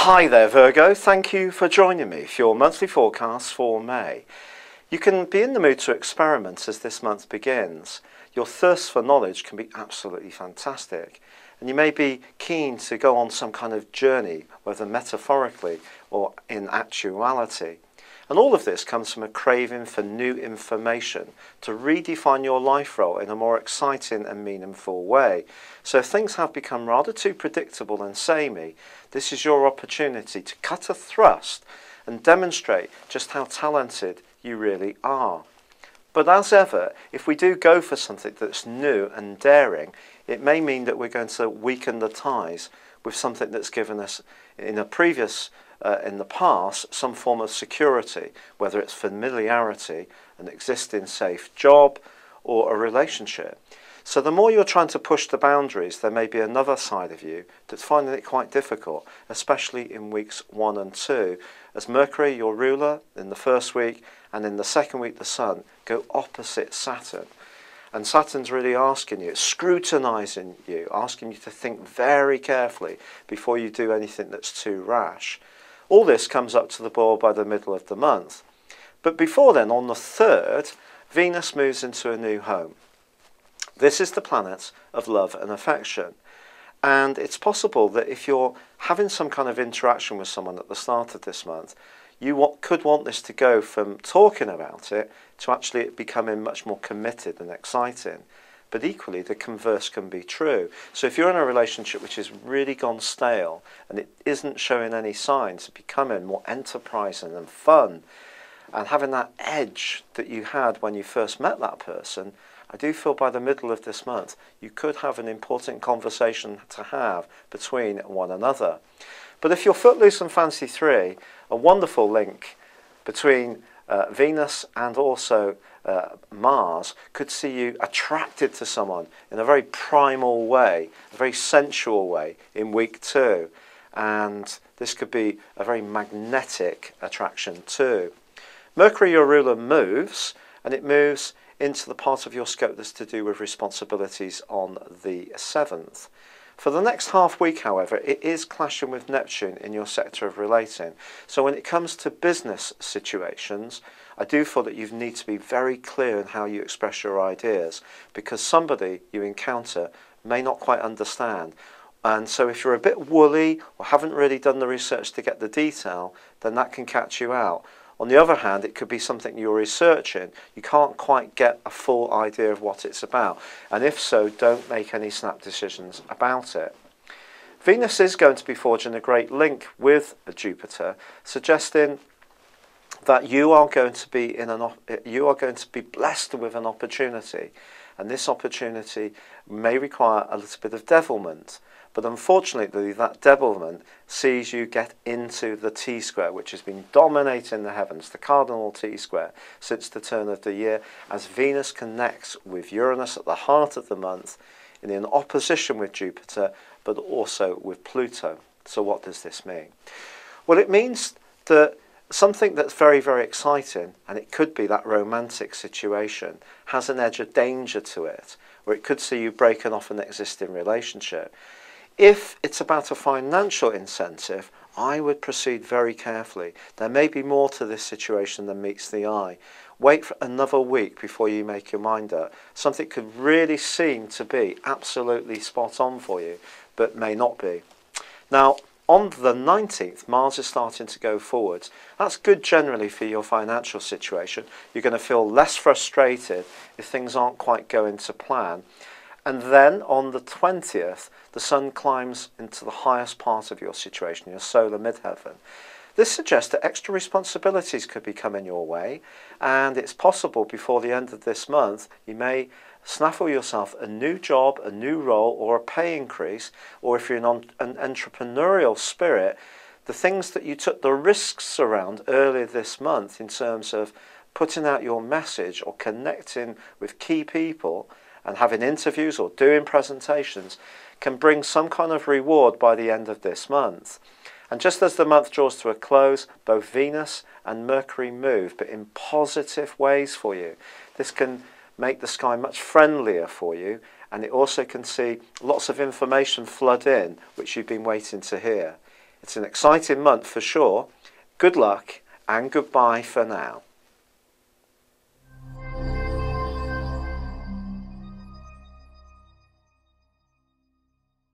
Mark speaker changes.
Speaker 1: Hi there Virgo, thank you for joining me for your monthly forecast for May. You can be in the mood to experiment as this month begins. Your thirst for knowledge can be absolutely fantastic, and you may be keen to go on some kind of journey, whether metaphorically or in actuality. And all of this comes from a craving for new information to redefine your life role in a more exciting and meaningful way. So if things have become rather too predictable and samey, this is your opportunity to cut a thrust and demonstrate just how talented you really are. But as ever, if we do go for something that's new and daring, it may mean that we're going to weaken the ties with something that's given us in the past, some form of security, whether it's familiarity, an existing safe job, or a relationship. So the more you're trying to push the boundaries, there may be another side of you that's finding it quite difficult, especially in weeks 1 and 2, as Mercury, your ruler, in the first week, and in the second week the Sun, go opposite Saturn. And Saturn's really asking you, scrutinising you, asking you to think very carefully before you do anything that's too rash. All this comes up to the boil by the middle of the month. But before then, on the 3rd, Venus moves into a new home. This is the planet of love and affection. And it's possible that if you're having some kind of interaction with someone at the start of this month, you could want this to go from talking about it to actually it becoming much more committed and exciting. But equally, the converse can be true. So if you're in a relationship which has really gone stale and it isn't showing any signs of becoming more enterprising and fun and having that edge that you had when you first met that person, I do feel by the middle of this month you could have an important conversation to have between one another. But if you're footloose and fancy free, a wonderful link between Venus and also Mars could see you attracted to someone in a very primal way, a very sensual way in week 2. And this could be a very magnetic attraction too. Mercury, your ruler, moves, and it moves into the part of your scope that's to do with responsibilities on the 7th. For the next half week, however, it is clashing with Neptune in your sector of relating. So when it comes to business situations, I do feel that you need to be very clear in how you express your ideas, because somebody you encounter may not quite understand. And so if you're a bit woolly or haven't really done the research to get the detail, then that can catch you out. On the other hand, it could be something you're researching. You can't quite get a full idea of what it's about. And if so, don't make any snap decisions about it. Venus is going to be forging a great link with Jupiter, suggesting that you are going to be blessed with an opportunity. And this opportunity may require a little bit of devilment. But unfortunately, that devilment sees you get into the T-square, which has been dominating the heavens, the cardinal T-square, since the turn of the year, as Venus connects with Uranus at the heart of the month, in an opposition with Jupiter, but also with Pluto. So what does this mean? Well, it means that something that's very, very exciting, and it could be that romantic situation, has an edge of danger to it, or it could see you breaking off an existing relationship. If it's about a financial incentive, I would proceed very carefully. There may be more to this situation than meets the eye. Wait for another week before you make your mind up. Something could really seem to be absolutely spot on for you, but may not be. Now, on the 19th, Mars is starting to go forwards. That's good generally for your financial situation. You're going to feel less frustrated if things aren't quite going to plan. And then on the 20th, the Sun climbs into the highest part of your situation, your solar midheaven. This suggests that extra responsibilities could be coming your way, and it's possible before the end of this month you may snaffle yourself a new job, a new role, or a pay increase, or if you're in an entrepreneurial spirit, the things that you took the risks around earlier this month in terms of putting out your message or connecting with key people and having interviews or doing presentations can bring some kind of reward by the end of this month. And just as the month draws to a close, both Venus and Mercury move, but in positive ways for you. This can make the sky much friendlier for you, and it also can see lots of information flood in, which you've been waiting to hear. It's an exciting month for sure. Good luck and goodbye for now.